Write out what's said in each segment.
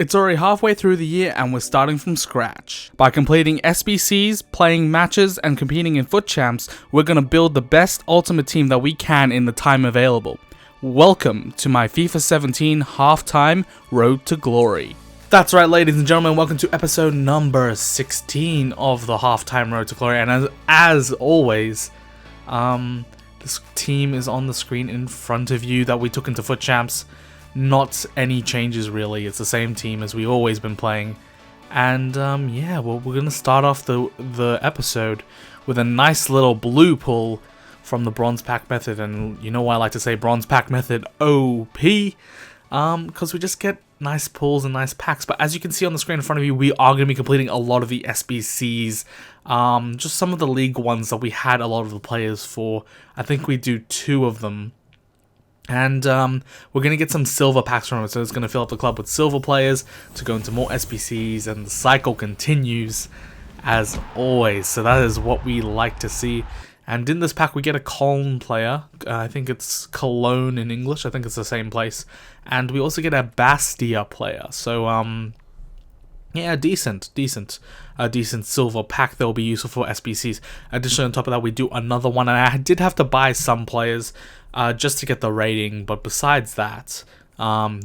It's already halfway through the year and we're starting from scratch. By completing SBCs, playing matches, and competing in FUT Champs, we're going to build the best ultimate team that we can in the time available. Welcome to my FIFA 17 halftime road to glory. That's right, ladies and gentlemen, welcome to episode number 16 of the halftime road to glory. And as always, this team is on the screen in front of you that we took into FUT Champs. Not any changes really, it's the same team as we've always been playing. And yeah, well, we're gonna start off the episode with a nice little blue pull from the bronze pack method. And you know why I like to say bronze pack method OP? Because we just get nice pulls and nice packs. But as you can see on the screen in front of you, we are going to be completing a lot of the SBCs. Just some of the league ones that we had a lot of the players for. I think we do 2 of them. And we're going to get some silver packs from it, so it's going to fill up the club with silver players to go into more SBCs, and the cycle continues as always. So that is what we like to see. And in this pack we get a Cologne player, I think it's Cologne in English, I think it's the same place. And we also get a Bastia player, so yeah, decent silver pack that will be useful for SBCs. Additionally, on top of that, we do another one, and I did have to buy some players just to get the rating, but besides that,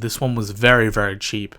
this one was very, very cheap.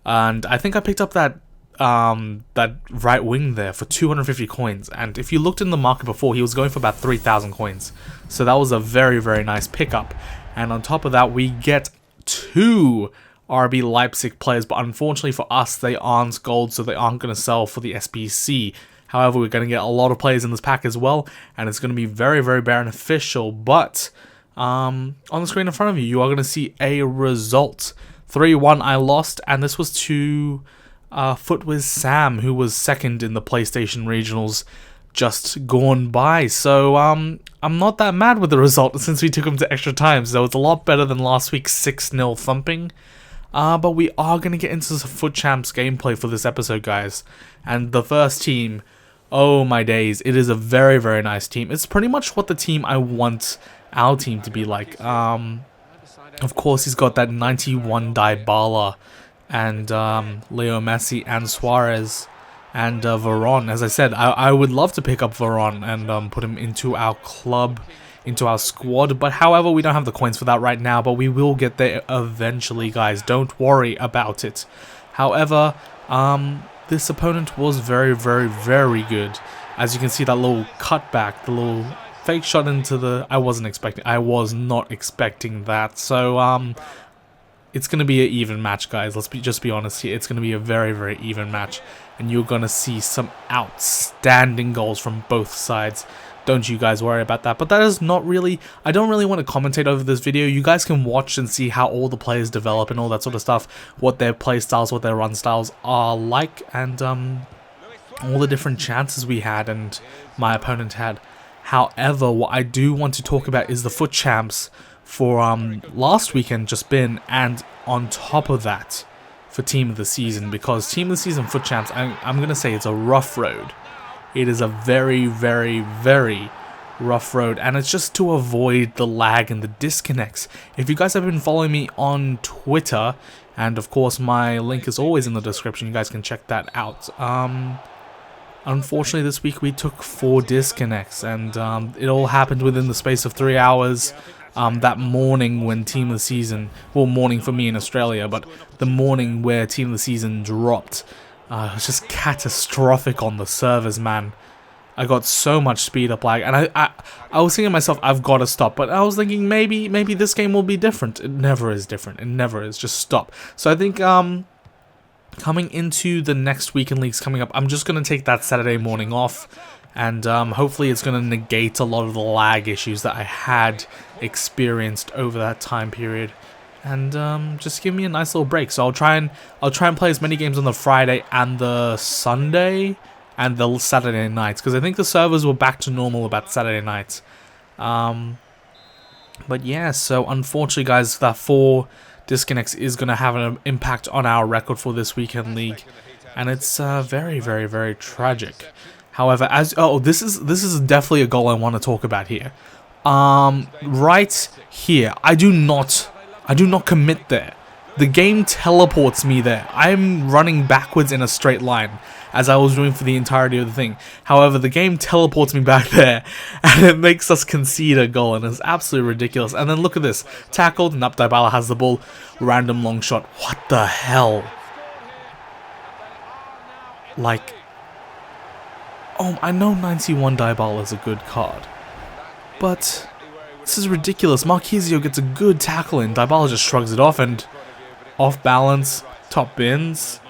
And I think I picked up that right wing there for 250 coins, and if you looked in the market before, he was going for about 3,000 coins, so that was a very, very nice pickup. And on top of that, we get 2 RB Leipzig players, but unfortunately for us, they aren't gold, so they aren't going to sell for the SBC. However, we're going to get a lot of players in this pack as well, and it's going to be very, very beneficial. But on the screen in front of you, you are going to see a result. 3-1 I lost, and this was to FUT Sam, who was second in the PlayStation Regionals just gone by. So I'm not that mad with the result since we took him to extra time, so it's a lot better than last week's 6-0 thumping. But we are going to get into the FUT Champs gameplay for this episode, guys. And the first team, oh my days, it is a very, very nice team. It's pretty much what the team I want our team to be like. Of course, he's got that 91 Dybala and Leo Messi and Suarez and Veron. As I said, I would love to pick up Veron and put him into our club, into our squad, but however, we don't have the coins for that right now, but we will get there eventually, guys. Don't worry about it. However, this opponent was very, very, very good. As you can see, that little cutback, the little fake shot into the... I was not expecting that. So, it's going to be an even match, guys. Let's just be honest here. It's going to be a very, very even match, and you're going to see some outstanding goals from both sides. Don't you guys worry about that. But that is not really... I don't really want to commentate over this video. You guys can watch and see how all the players develop and all that sort of stuff. What their play styles, what their run styles are like. And all the different chances we had and my opponent had. However, what I do want to talk about is the FUT Champs for last weekend just been. And on top of that, for Team of the Season. Because Team of the Season FUT Champs, I'm going to say it's a rough road. It is a very, very, very rough road, and it's just to avoid the lag and the disconnects. If you guys have been following me on Twitter, and of course my link is always in the description, you guys can check that out. Unfortunately, this week we took 4 disconnects, and it all happened within the space of 3 hours. That morning when Team of the Season, well, morning for me in Australia, but the morning where Team of the Season dropped. It was just catastrophic on the servers, man. I got so much speed up lag, and I was thinking to myself, I've got to stop. But I was thinking maybe this game will be different. It never is different. It never is. Just stop. So I think coming into the next weekend leagues coming up, I'm just gonna take that Saturday morning off, and hopefully it's gonna negate a lot of the lag issues that I had experienced over that time period. And just give me a nice little break. So I'll try and play as many games on the Friday and the Sunday and the Saturday nights, because I think the servers were back to normal about Saturday nights. But yeah, so unfortunately, guys, that 4 disconnects is going to have an impact on our record for this weekend league, and it's very, very, very tragic. However, this is definitely a goal I want to talk about here. Right here, I do not commit there. the game teleports me there. I'm running backwards in a straight line, as I was doing for the entirety of the thing. However, the game teleports me back there, and it makes us concede a goal, and it's absolutely ridiculous. And then look at this. Tackled, and up Dybala has the ball. Random long shot. What the hell? Like, oh, I know 91 Dybala is a good card, but this is ridiculous. Marquisio gets a good tackle in. Dybala just shrugs it off, and off balance, top bins.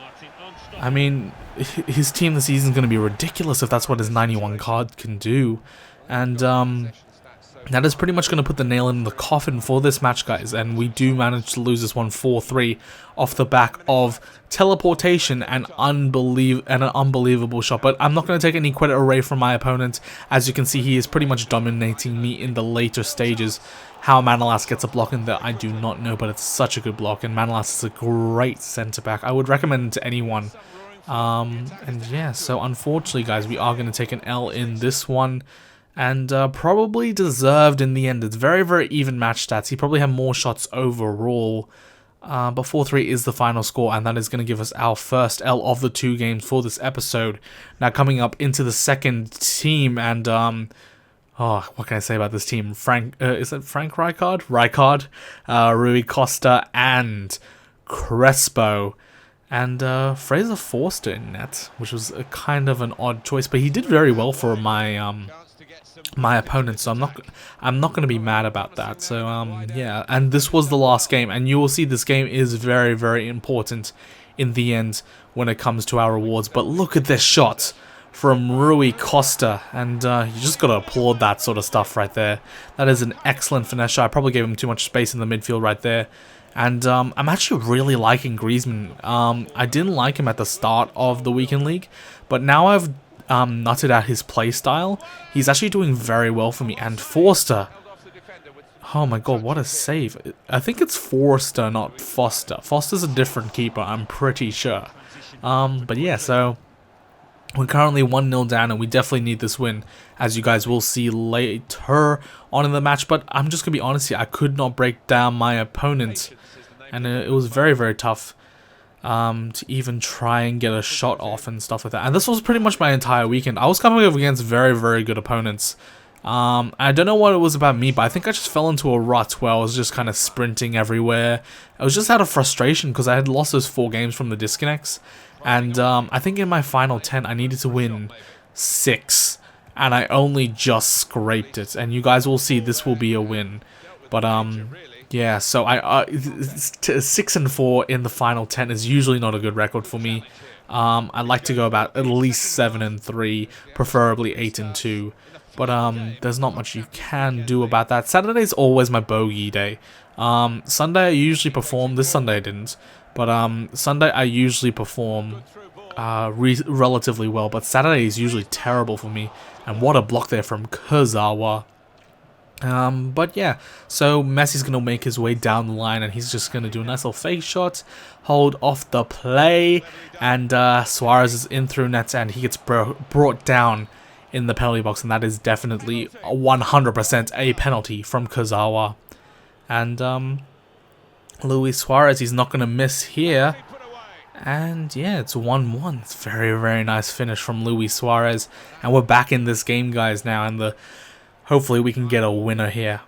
I mean, his team this season is going to be ridiculous if that's what his 91 card can do. And that is pretty much going to put the nail in the coffin for this match, guys. And we do manage to lose this one 4-3 off the back of teleportation and an unbelievable shot. But I'm not going to take any credit away from my opponent. As you can see, he is pretty much dominating me in the later stages. How Manolas gets a block in there, I do not know, but it's such a good block. And Manolas is a great centre-back. I would recommend it to anyone. And yeah, so unfortunately, guys, we are going to take an L in this one. And probably deserved in the end. It's very, very even match stats. He probably had more shots overall. But 4-3 is the final score, and that is going to give us our first L of the 2 games for this episode. Now coming up into the second team, and oh, what can I say about this team? Is it Frank Rijkaard? Rijkaard, Rui Costa, and Crespo. And Fraser Forster in net, which was a kind of an odd choice, but he did very well for my opponent, so I'm not going to be mad about that. So yeah, and this was the last game, and you will see this game is very, very important in the end when it comes to our rewards. But look at this shot from Rui Costa, and you just got to applaud that sort of stuff right there. That is an excellent finesse shot. I probably gave him too much space in the midfield right there. And I'm actually really liking Griezmann. I didn't like him at the start of the weekend league, but now I've nutted out his play style. He's actually doing very well for me. And Forster, oh my god, what a save. I think it's Forster, not Foster. Foster's a different keeper, I'm pretty sure. But yeah, so we're currently 1-0 down, and we definitely need this win, as you guys will see later on in the match. But I'm just going to be honest here, I could not break down my opponent, and it was very, very tough to even try and get a shot off and stuff like that. And this was pretty much my entire weekend. I was coming up against very, very good opponents. I don't know what it was about me, but I think I just fell into a rut where I was just kind of sprinting everywhere. I was just out of frustration because I had lost those 4 games from the disconnects. And I think in my final 10, I needed to win 6. And I only just scraped it. And you guys will see this will be a win. But yeah, so 6-4 in the final 10 is usually not a good record for me. I'd like to go about at least 7-3, preferably 8-2. But there's not much you can do about that. Saturday's always my bogey day. Sunday I usually perform. This Sunday I didn't. But Sunday I usually perform relatively well. But Saturday is usually terrible for me. And what a block there from Kurzawa. But yeah, so Messi's going to make his way down the line, and he's just going to do a nice little fake shot, hold off the play, and Suarez is in through net, and he gets brought down in the penalty box, and that is definitely 100% a penalty from Kurzawa. And Luis Suarez, he's not going to miss here. And yeah, it's 1-1. It's very, very nice finish from Luis Suarez. And we're back in this game, guys, now. And hopefully we can get a winner here.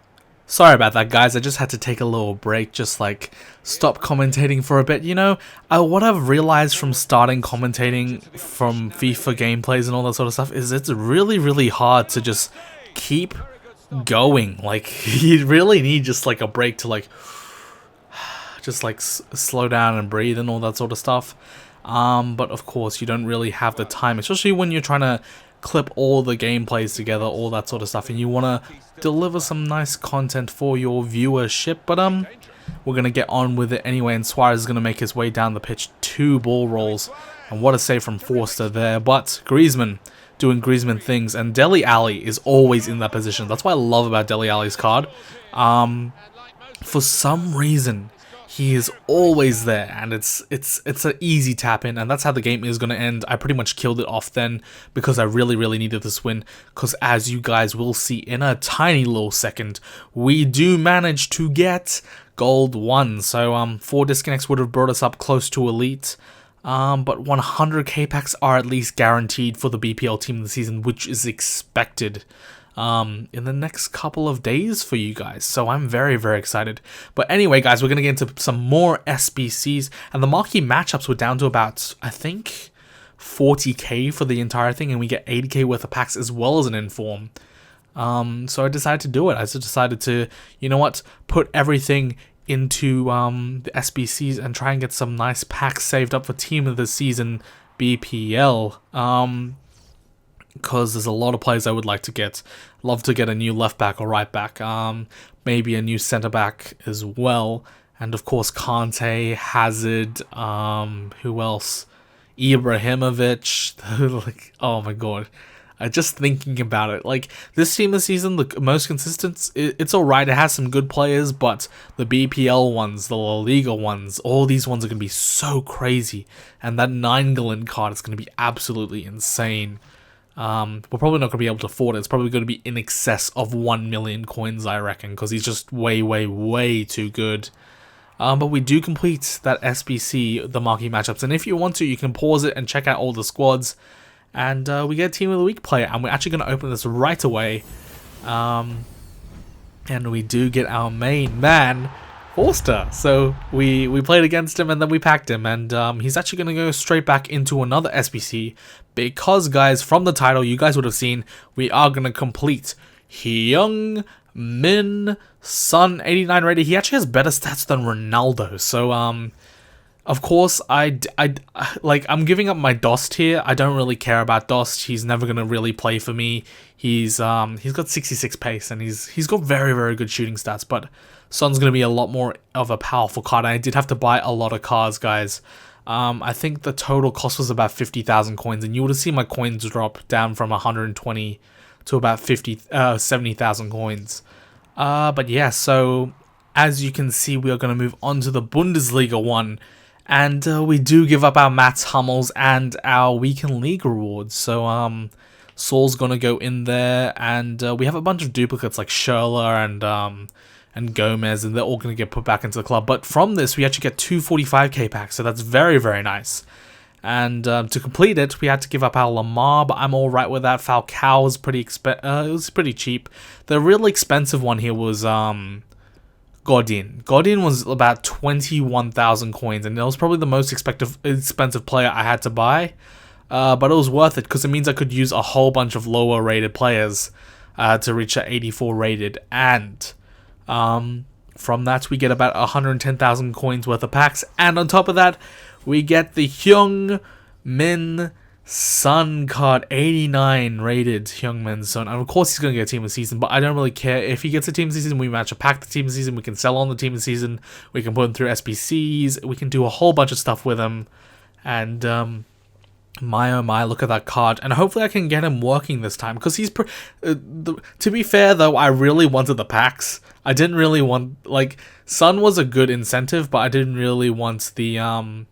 Sorry about that, guys. I just had to take a little break. Just like stop commentating for a bit. You know, what I've realized from starting commentating from FIFA gameplays and all that sort of stuff is it's really, really hard to just keep going. Like, you really need just like a break to like just like slow down and breathe and all that sort of stuff. But of course you don't really have the time, especially when you're trying to clip all the gameplays together, all that sort of stuff, and you want to deliver some nice content for your viewership. But we're going to get on with it anyway, and Suarez is going to make his way down the pitch, 2 ball rolls, and what a save from Forster there. But Griezmann doing Griezmann things, and Dele Alli is always in that position. That's what I love about Dele Alli's card. For some reason, he is always there, and it's an easy tap in, and that's how the game is going to end. I pretty much killed it off then because I really needed this win, because as you guys will see in a tiny little second, we do manage to get gold 1. So 4 disconnects would have brought us up close to elite. But 100k packs are at least guaranteed for the BPL team of the season, which is expected in the next couple of days for you guys. So I'm very excited. But anyway, guys, we're going to get into some more SBCs, and the marquee matchups were down to about, I think, 40k for the entire thing, and we get 80k worth of packs as well as an inform. So I decided to do it. I just decided to, you know what, put everything into the SBCs and try and get some nice packs saved up for team of the season BPL, because there's a lot of players I would like to get. Love to get a new left back or right back, maybe a new centre back as well, and of course Kante, Hazard, who else, Ibrahimovic. Like, oh my god, just thinking about it, like, this team this season, the most consistent, it's alright, it has some good players, but the BPL ones, the La Liga ones, all these ones are going to be so crazy, and that 9 card is going to be absolutely insane. We're probably not going to be able to afford it. It's probably going to be in excess of 1 million coins, I reckon, because he's just way too good. But we do complete that SBC, the marquee matchups, and if you want to, you can pause it and check out all the squads. And we get a Team of the Week player, and we're actually going to open this right away. And we do get our main man, Forster. So we played against him, and then we packed him, and he's actually going to go straight back into another SBC, because, guys, from the title, you guys would have seen, we are going to complete Hyung Min Son, 89 rated. He actually has better stats than Ronaldo, so of course, I'm giving up my Dost here. I don't really care about Dost. He's never gonna really play for me. He's got 66 pace, and he's got very good shooting stats. But Son's gonna be a lot more of a powerful card. And I did have to buy a lot of cards, guys. I think the total cost was about 50,000 coins, and you would have seen my coins drop down from 120 to about 70,000 coins. But yeah, so as you can see, we are gonna move on to the Bundesliga 1. And we do give up our Mats Hummels and our Weekend League rewards. So Saul's going to go in there. And we have a bunch of duplicates like Schürrle and Gomez. And they're all going to get put back into the club. But from this, we actually get 2 45k packs. So that's very nice. And to complete it, we had to give up our Lamar. But I'm alright with that. Falcao was it was pretty cheap. The real expensive one here was Godin. Godin was about 21,000 coins, and it was probably the most expensive player I had to buy. But it was worth it, because it means I could use a whole bunch of lower rated players to reach that 84 rated. And from that, we get about 110,000 coins worth of packs. And on top of that, we get the Hyung Min Son card, 89 rated Hyung Min Son. And of course he's going to get a team of the season, but I don't really care. If he gets a team of the season, we match a pack the team of the season, we can sell on the team of the season, we can put him through SBCs, we can do a whole bunch of stuff with him. And my oh my, look at that card. And hopefully I can get him working this time, because he's to be fair though, I really wanted the packs. I didn't really want, like, Son was a good incentive, but I didn't really want the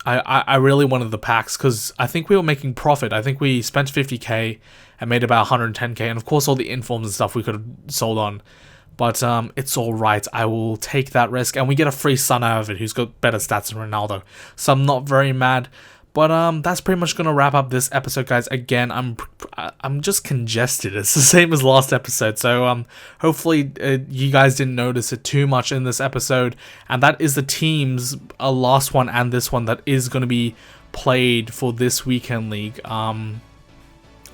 I really wanted the packs, because I think we were making profit. I think we spent 50k and made about 110k, and of course all the informs and stuff we could have sold on. But it's alright, I will take that risk, and we get a free Son out of it who's got better stats than Ronaldo. So I'm not very mad. But that's pretty much gonna wrap up this episode, guys. Again, I'm just congested. It's the same as last episode. So hopefully you guys didn't notice it too much in this episode. And that is the teams, last one and this one, that is gonna be played for this weekend league on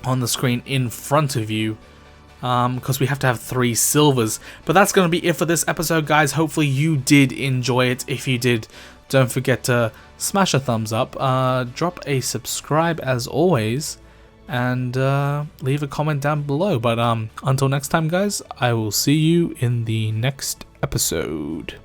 the screen in front of you. Because we have to have 3 silvers. But that's going to be it for this episode, guys. Hopefully you did enjoy it. If you did, don't forget to smash a thumbs up, drop a subscribe as always, and leave a comment down below. But until next time, guys, I will see you in the next episode.